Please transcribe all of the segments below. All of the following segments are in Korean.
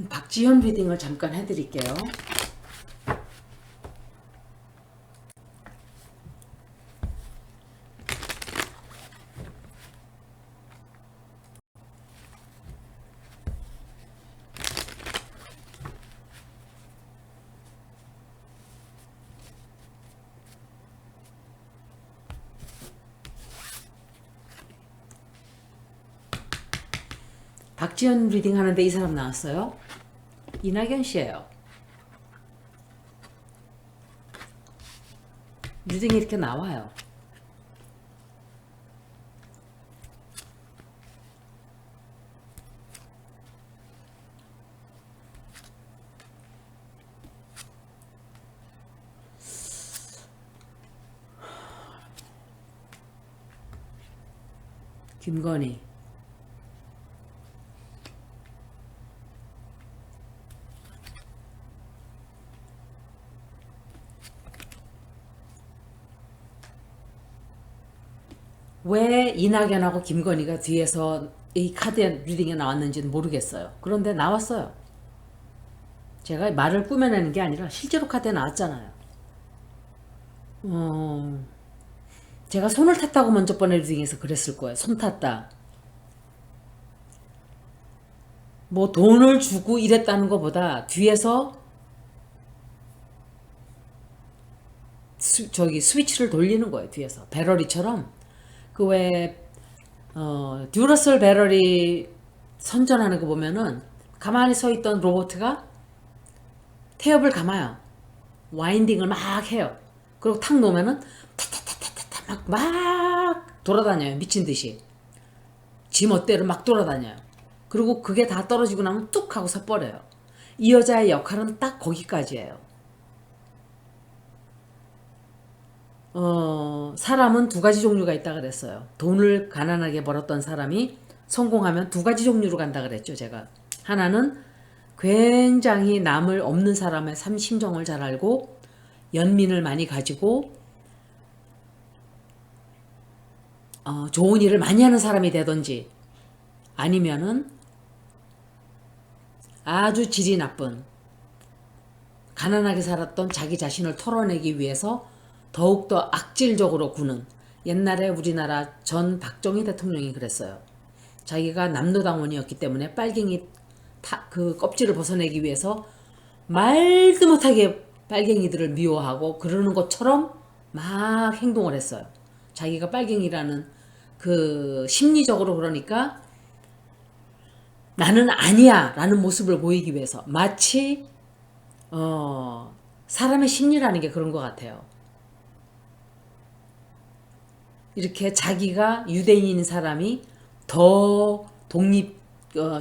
박지현 리딩을 잠깐 해드릴게요. 박지현 리딩 하는데 이 사람 나왔어요. 이낙연 씨예요. 리딩이 이렇게 나와요. 김건희, 왜 이낙연하고 김건희가 뒤에서 이 카드 리딩에 나왔는지는 모르겠어요. 그런데 나왔어요. 제가 말을 꾸며내는 게 아니라 실제로 카드에 나왔잖아요. 제가 손을 탔다고 먼저 번에 리딩에서 그랬을 거예요. 손 탔다. 뭐 돈을 주고 이랬다는 것보다 뒤에서 스위치를 돌리는 거예요. 뒤에서 배러리처럼 그 왜 듀라셀 배러리 선전하는 거 보면은 가만히 서 있던 로봇가 태엽을 감아요. 와인딩을 막 해요. 그리고 탁 놓으면은 타타타타타타 막 돌아다녀요. 미친 듯이 지 멋대로 막 돌아다녀요. 그리고 그게 다 떨어지고 나면 뚝 하고 서버려요. 이 여자의 역할은 딱 거기까지예요. 사람은 두 가지 종류가 있다 그랬어요. 돈을 가난하게 벌었던 사람이 성공하면 두 가지 종류로 간다 그랬죠, 제가. 하나는 굉장히 남을 없는 사람의 심정을 잘 알고 연민을 많이 가지고 좋은 일을 많이 하는 사람이 되든지, 아니면은 아주 질이 나쁜 가난하게 살았던 자기 자신을 털어내기 위해서 더욱더 악질적으로 구는, 옛날에 우리나라 전 박정희 대통령이 그랬어요. 자기가 남노당원이었기 때문에 빨갱이 그 껍질을 벗어내기 위해서 말도 못하게 빨갱이들을 미워하고 그러는 것처럼 막 행동을 했어요. 자기가 빨갱이라는 그 심리적으로, 그러니까 나는 아니야 라는 모습을 보이기 위해서, 마치 사람의 심리라는 게 그런 것 같아요. 이렇게 자기가 유대인인 사람이 더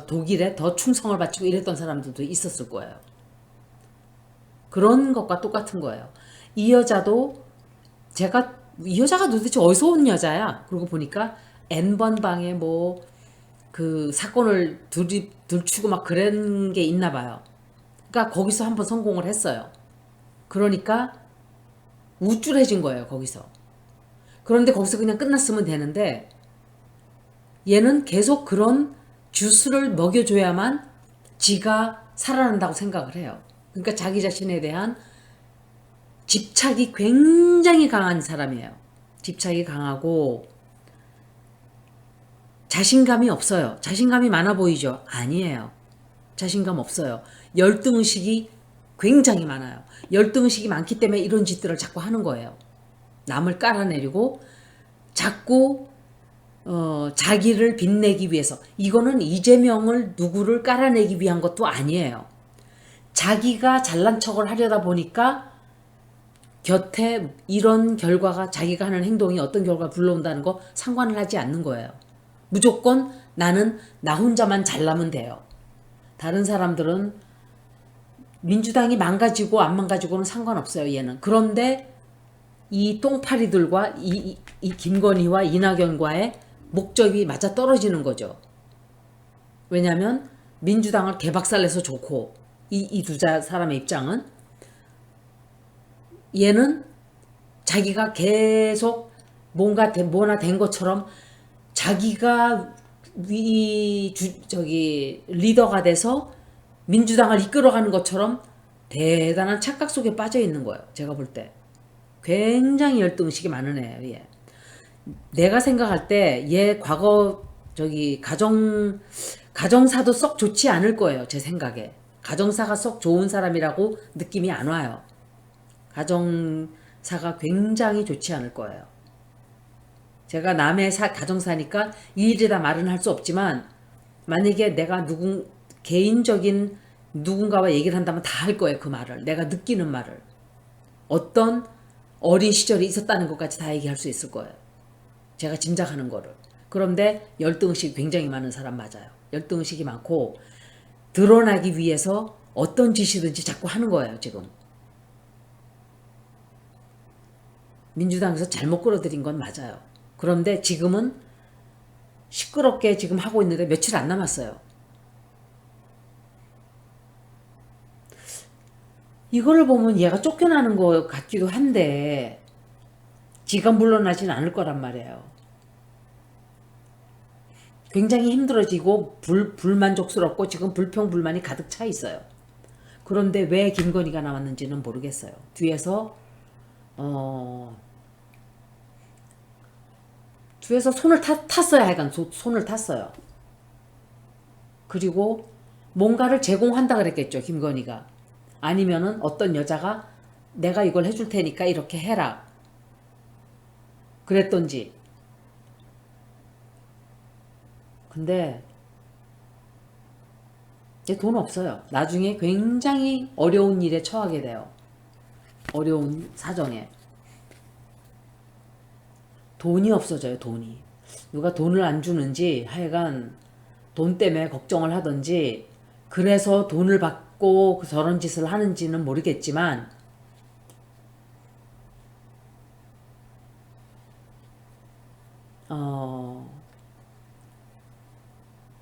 독일에 더 충성을 바치고 이랬던 사람들도 있었을 거예요. 그런 것과 똑같은 거예요. 이 여자도, 이 여자가 도대체 어디서 온 여자야? 그러고 보니까 N번 방에 뭐 그 사건을 들추고 막 그런 게 있나 봐요. 그러니까 거기서 한번 성공을 했어요. 그러니까 우쭐해진 거예요, 거기서. 그런데 거기서 그냥 끝났으면 되는데 얘는 계속 그런 주스를 먹여줘야만 지가 살아난다고 생각을 해요. 그러니까 자기 자신에 대한 집착이 굉장히 강한 사람이에요. 집착이 강하고 자신감이 없어요. 자신감이 많아 보이죠? 아니에요. 자신감 없어요. 열등의식이 굉장히 많아요. 열등의식이 많기 때문에 이런 짓들을 자꾸 하는 거예요. 남을 깔아내리고 자꾸 자기를 빛내기 위해서. 이거는 이재명을 누구를 깔아내기 위한 것도 아니에요. 자기가 잘난 척을 하려다 보니까 곁에 이런 결과가, 자기가 하는 행동이 어떤 결과가 불러온다는 거 상관을 하지 않는 거예요. 무조건 나는 나 혼자만 잘나면 돼요. 다른 사람들은 민주당이 망가지고 안 망가지고는 상관없어요, 얘는. 그런데 이 똥파리들과 이 김건희와 이낙연과의 목적이 맞아 떨어지는 거죠. 왜냐하면 민주당을 개박살내서 좋고, 이 두 사람의 입장은, 얘는 자기가 계속 뭐나 된 것처럼 자기가 리더가 돼서 민주당을 이끌어가는 것처럼 대단한 착각 속에 빠져 있는 거예요. 제가 볼 때. 굉장히 열등의식이 많은 애예요. 얘. 내가 생각할 때 얘 과거 저기 가정사도 썩 좋지 않을 거예요. 제 생각에. 가정사가 썩 좋은 사람이라고 느낌이 안 와요. 가정사가 굉장히 좋지 않을 거예요. 제가 남의 가정사니까 일일이 다 말은 할 수 없지만 만약에 내가 개인적인 누군가와 얘기를 한다면 다 할 거예요. 그 말을. 내가 느끼는 말을. 어떤 어린 시절이 있었다는 것까지 다 얘기할 수 있을 거예요. 제가 짐작하는 거를. 그런데 열등의식이 굉장히 많은 사람 맞아요. 열등의식이 많고 드러나기 위해서 어떤 짓이든지 자꾸 하는 거예요. 지금. 민주당에서 잘못 끌어들인 건 맞아요. 그런데 지금은 시끄럽게 지금 하고 있는데 며칠 안 남았어요. 이거를 보면 얘가 쫓겨나는 것 같기도 한데 지가 물러나진 않을 거란 말이에요. 굉장히 힘들어지고 불만족스럽고 지금 불평불만이 가득 차 있어요. 그런데 왜 김건희가 나왔는지는 모르겠어요. 뒤에서 손을 탔어요. 하여간 손을 탔어요. 그리고 뭔가를 제공한다 그랬겠죠. 김건희가. 아니면은 어떤 여자가 내가 이걸 해줄 테니까 이렇게 해라. 그랬던지. 근데 이제 돈 없어요. 나중에 굉장히 어려운 일에 처하게 돼요. 어려운 사정에. 돈이 없어져요. 돈이. 누가 돈을 안 주는지 하여간 돈 때문에 걱정을 하든지 그래서 돈을 받고 저런 짓을 하는지는 모르겠지만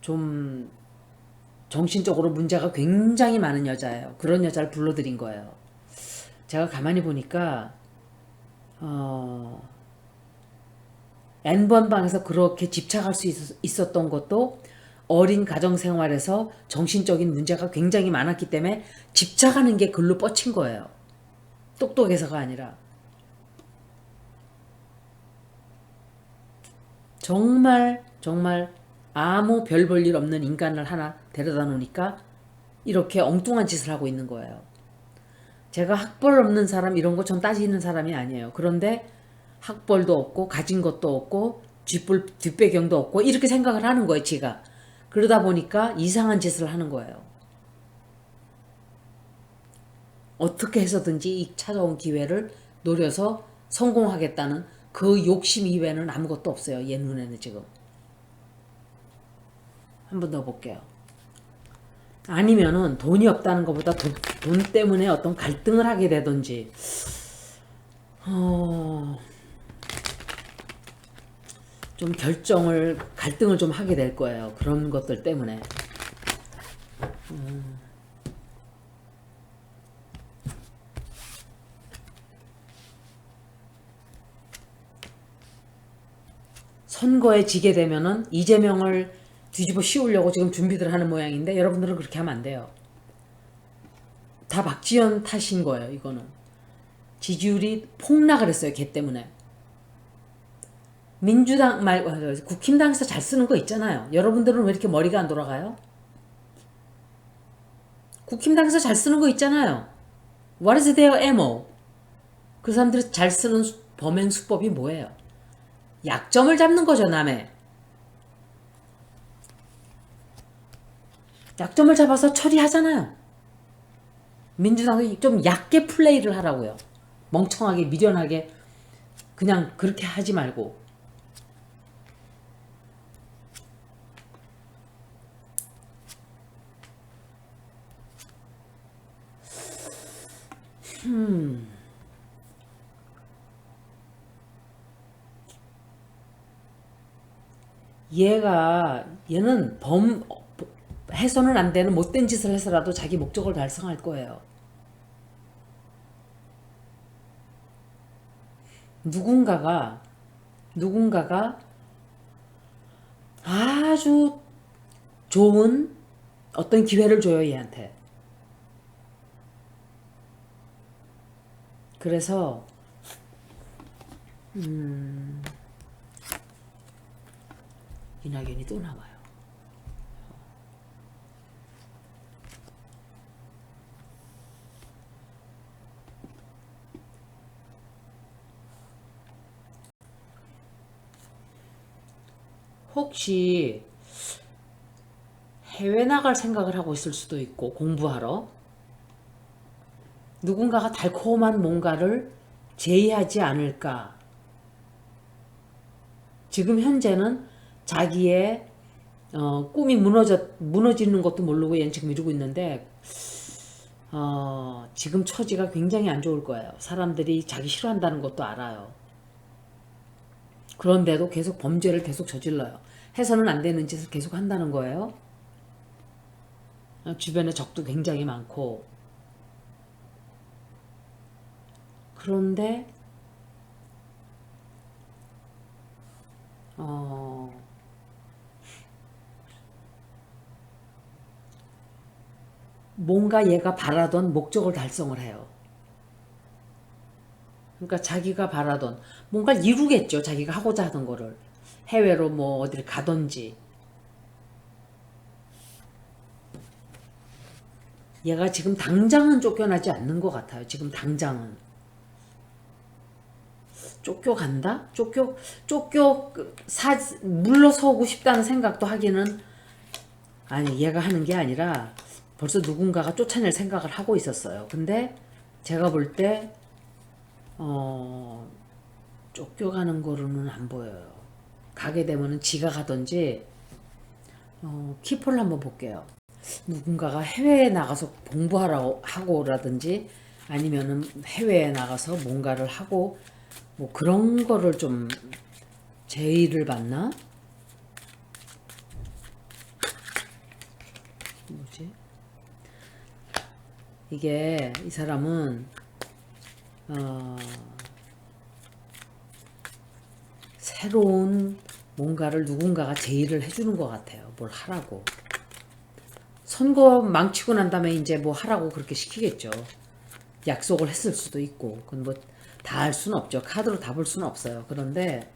좀 정신적으로 문제가 굉장히 많은 여자예요. 그런 여자를 불러들인 거예요. 제가 가만히 보니까 N번 방에서 그렇게 집착할 수 있었던 것도 어린 가정생활에서 정신적인 문제가 굉장히 많았기 때문에 집착하는 게 글로 뻗친 거예요. 똑똑해서가 아니라. 정말 정말 아무 별 볼 일 없는 인간을 하나 데려다 놓으니까 이렇게 엉뚱한 짓을 하고 있는 거예요. 제가 학벌 없는 사람 이런 거 전 따지는 사람이 아니에요. 그런데 학벌도 없고 가진 것도 없고 뒷배경도 없고 이렇게 생각을 하는 거예요. 지가. 그러다 보니까 이상한 짓을 하는 거예요. 어떻게 해서든지 이 찾아온 기회를 노려서 성공하겠다는 그 욕심 이외에는 아무것도 없어요. 얘 눈에는 지금. 한 번 더 볼게요. 아니면은 돈이 없다는 것보다 돈 때문에 어떤 갈등을 하게 되든지 좀 갈등을 좀 하게 될 거예요. 그런 것들 때문에. 선거에 지게 되면은 이재명을 뒤집어 씌우려고 지금 준비들 하는 모양인데 여러분들은 그렇게 하면 안 돼요. 다 박지원 탓인 거예요. 이거는. 지지율이 폭락을 했어요. 걔 때문에. 민주당 말고 국힘당에서 잘 쓰는 거 있잖아요. 여러분들은 왜 이렇게 머리가 안 돌아가요? 국힘당에서 잘 쓰는 거 있잖아요. What is their MO? 그 사람들이 잘 쓰는 범행 수법이 뭐예요? 약점을 잡는 거죠, 남의. 약점을 잡아서 처리하잖아요. 민주당이 좀 얕게 플레이를 하라고요. 멍청하게 미련하게 그냥 그렇게 하지 말고. 얘는 해서는 안 되는 못된 짓을 해서라도 자기 목적을 달성할 거예요. 누군가가 아주 좋은 어떤 기회를 줘요, 얘한테. 그래서 이낙연이 또 나와요. 혹시 해외 나갈 생각을 하고 있을 수도 있고 공부하러 누군가가 달콤한 뭔가를 제의하지 않을까. 지금 현재는 자기의 꿈이 무너지는 것도 모르고 얘는 지금 이러고 있는데 지금 처지가 굉장히 안 좋을 거예요. 사람들이 자기 싫어한다는 것도 알아요. 그런데도 계속 범죄를 계속 저질러요. 해서는 안 되는 짓을 계속 한다는 거예요. 주변에 적도 굉장히 많고. 그런데 뭔가 얘가 바라던 목적을 달성을 해요. 그러니까 자기가 바라던 뭔가를 이루겠죠. 자기가 하고자 하던 거를. 해외로 뭐 어디를 가든지. 얘가 지금 당장은 쫓겨나지 않는 것 같아요. 지금 당장은. 쫓겨간다? 물러서고 싶다는 생각도 하기는, 아니, 얘가 하는 게 아니라 벌써 누군가가 쫓아낼 생각을 하고 있었어요. 근데 제가 볼 때, 쫓겨가는 거로는 안 보여요. 가게 되면은 지가 가든지, 키포를 한번 볼게요. 누군가가 해외에 나가서 공부하라고 하고라든지 아니면은 해외에 나가서 뭔가를 하고 뭐 그런 거를 좀 제의를 받나? 뭐지? 이게 이 사람은 새로운 뭔가를 누군가가 제의를 해주는 것 같아요. 뭘 하라고. 선거 망치고 난 다음에 이제 뭐 하라고 그렇게 시키겠죠. 약속을 했을 수도 있고. 그건 뭐 다 할 수는 없죠. 카드로 다 볼 수는 없어요. 그런데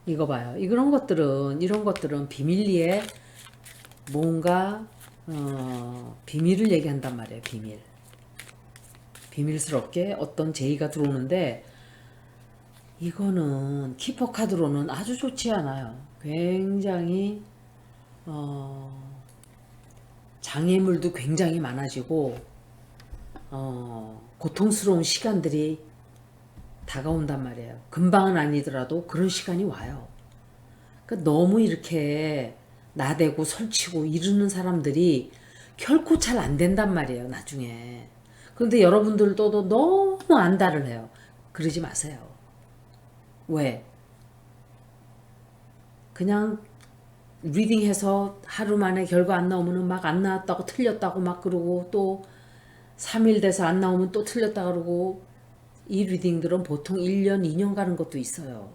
이거 봐요. 이런 것들은 비밀리에 뭔가 비밀을 얘기한단 말이에요. 비밀스럽게 어떤 제의가 들어오는데 이거는 키퍼 카드로는 아주 좋지 않아요. 굉장히 장애물도 굉장히 많아지고 고통스러운 시간들이 다가온단 말이에요. 금방은 아니더라도 그런 시간이 와요. 그러니까 너무 이렇게 나대고 설치고 이러는 사람들이 결코 잘 안 된단 말이에요. 나중에. 그런데 여러분들도 너무 안달을 해요. 그러지 마세요. 왜? 그냥 리딩해서 하루 만에 결과 안 나오면 막 안 나왔다고 틀렸다고 막 그러고 또 3일 돼서 안 나오면 또 틀렸다 그러고 이 리딩들은 보통 1년, 2년 가는 것도 있어요.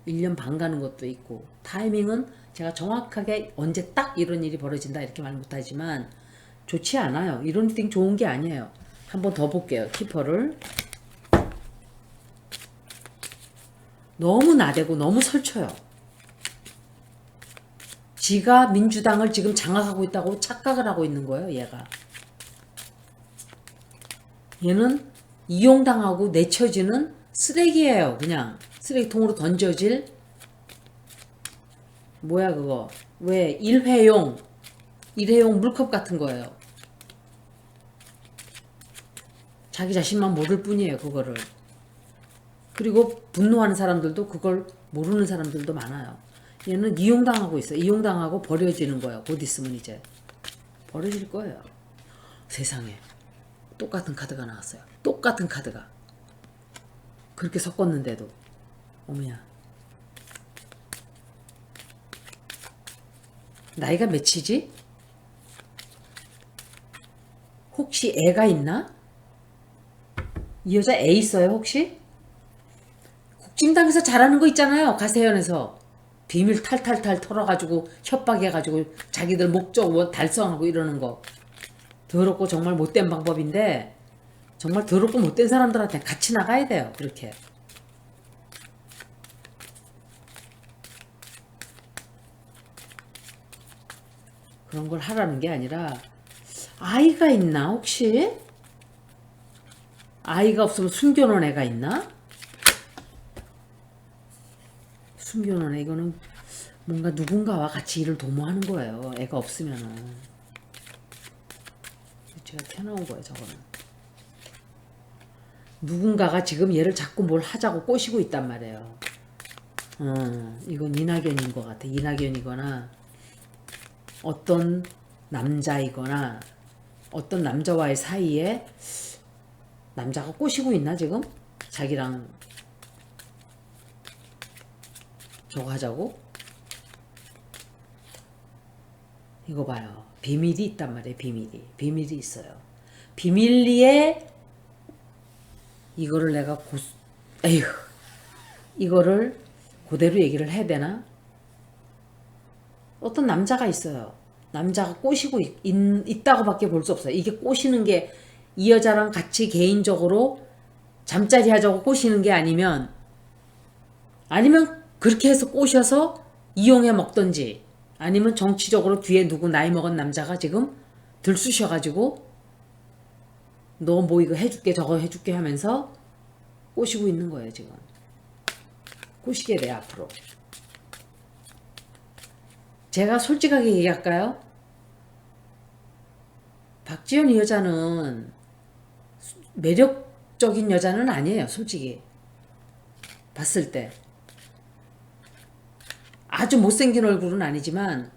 1년 반 가는 것도 있고 타이밍은 제가 정확하게 언제 딱 이런 일이 벌어진다 이렇게 말 못하지만 좋지 않아요. 이런 리딩 좋은 게 아니에요. 한번 더 볼게요. 키퍼를. 너무 나대고 너무 설쳐요. 지가 민주당을 지금 장악하고 있다고 착각을 하고 있는 거예요. 얘는 이용당하고 내쳐지는 쓰레기예요. 그냥 쓰레기통으로 던져질 뭐야 그거 왜 일회용 물컵 같은 거예요. 자기 자신만 모를 뿐이에요. 그거를. 그리고 분노하는 사람들도 그걸 모르는 사람들도 많아요. 얘는 이용당하고 있어요. 이용당하고 버려지는 거예요. 곧 있으면 이제 버려질 거예요. 세상에 똑같은 카드가 나왔어요. 똑같은 카드가 그렇게 섞었는데도 어머야. 나이가 몇이지? 혹시 애가 있나? 이 여자 애 있어요 혹시? 국진당에서 잘하는 거 있잖아요. 가세연에서. 비밀 탈탈탈 털어가지고 협박해가지고 자기들 목적 달성하고 이러는 거 더럽고 정말 못된 방법인데 정말 더럽고 못된 사람들한테 같이 나가야 돼요. 그렇게. 그런 걸 하라는 게 아니라 아이가 있나 혹시? 아이가 없으면 숨겨놓은 애가 있나? 숨겨놓은 애 이거는 뭔가 누군가와 같이 일을 도모하는 거예요. 애가 없으면은. 제가 켜놓은 거예요. 저거는. 누군가가 지금 얘를 자꾸 뭘 하자고 꼬시고 있단 말이에요. 이건 이낙연인 것 같아. 이낙연이거나 어떤 남자이거나 어떤 남자와의 사이에 남자가 꼬시고 있나 지금? 자기랑 저거 하자고? 이거 봐요. 비밀이 있단 말이에요. 비밀이 있어요. 비밀리에 이거를 내가 에휴, 이거를 그대로 얘기를 해야 되나? 어떤 남자가 있어요. 남자가 꼬시고 있다고밖에 볼 수 없어요. 이게 꼬시는 게 이 여자랑 같이 개인적으로 잠자리 하자고 꼬시는 게 아니면 그렇게 해서 꼬셔서 이용해 먹던지 아니면 정치적으로 뒤에 누구 나이 먹은 남자가 지금 들쑤셔가지고 너 뭐 이거 해줄게 저거 해줄게 하면서 꼬시고 있는 거예요. 지금 꼬시게 돼 앞으로. 제가 솔직하게 얘기할까요? 박지연 이 여자는 매력적인 여자는 아니에요. 솔직히 봤을 때 아주 못생긴 얼굴은 아니지만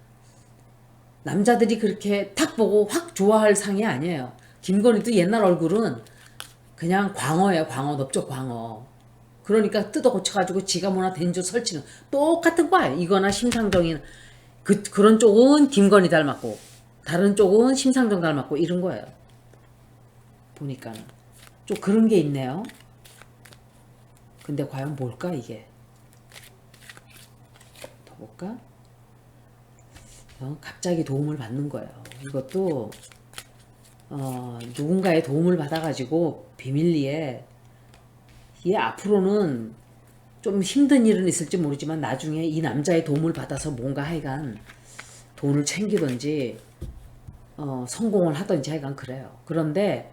남자들이 그렇게 탁 보고 확 좋아할 상이 아니에요. 김건희도 옛날 얼굴은 그냥 광어예요. 광어, 넓적 광어. 그러니까 뜯어 고쳐가지고 지가 뭐나 된 줄 설치는 똑같은 거예요. 이거나 심상정이나 그런 쪽은 김건희 닮았고 다른 쪽은 심상정 닮았고 이런 거예요. 보니까는 좀 그런 게 있네요. 근데 과연 뭘까 이게? 더 볼까? 갑자기 도움을 받는 거예요. 이것도 누군가의 도움을 받아가지고 비밀리에 얘 앞으로는 좀 힘든 일은 있을지 모르지만 나중에 이 남자의 도움을 받아서 뭔가 하여간 돈을 챙기든지 성공을 하든지 하여간 그래요. 그런데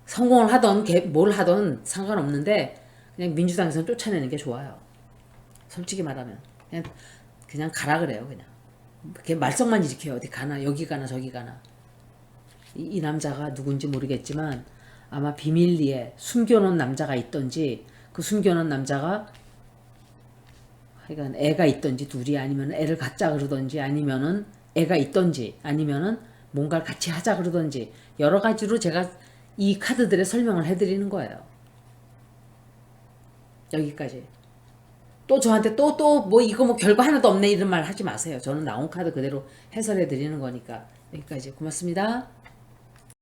성공을 하던 뭘 하던 상관없는데 그냥 민주당에서는 쫓아내는 게 좋아요. 솔직히 말하면 그냥 가라 그래요. 그냥 그렇게 말썽만 일으켜요. 어디 가나 여기 가나 저기 가나. 이 남자가 누군지 모르겠지만 아마 비밀리에 숨겨놓은 남자가 있던지 그 숨겨놓은 남자가 하여간 애가 있던지 둘이 아니면 애를 갖자 그러던지 아니면은 애가 있던지 아니면은 뭔가를 같이 하자 그러던지 여러 가지로 제가 이 카드들의 설명을 해드리는 거예요. 여기까지. 또 저한테 또 뭐 이거 뭐 결과 하나도 없네 이런 말 하지 마세요. 저는 나온 카드 그대로 해설해 드리는 거니까 여기까지. 고맙습니다.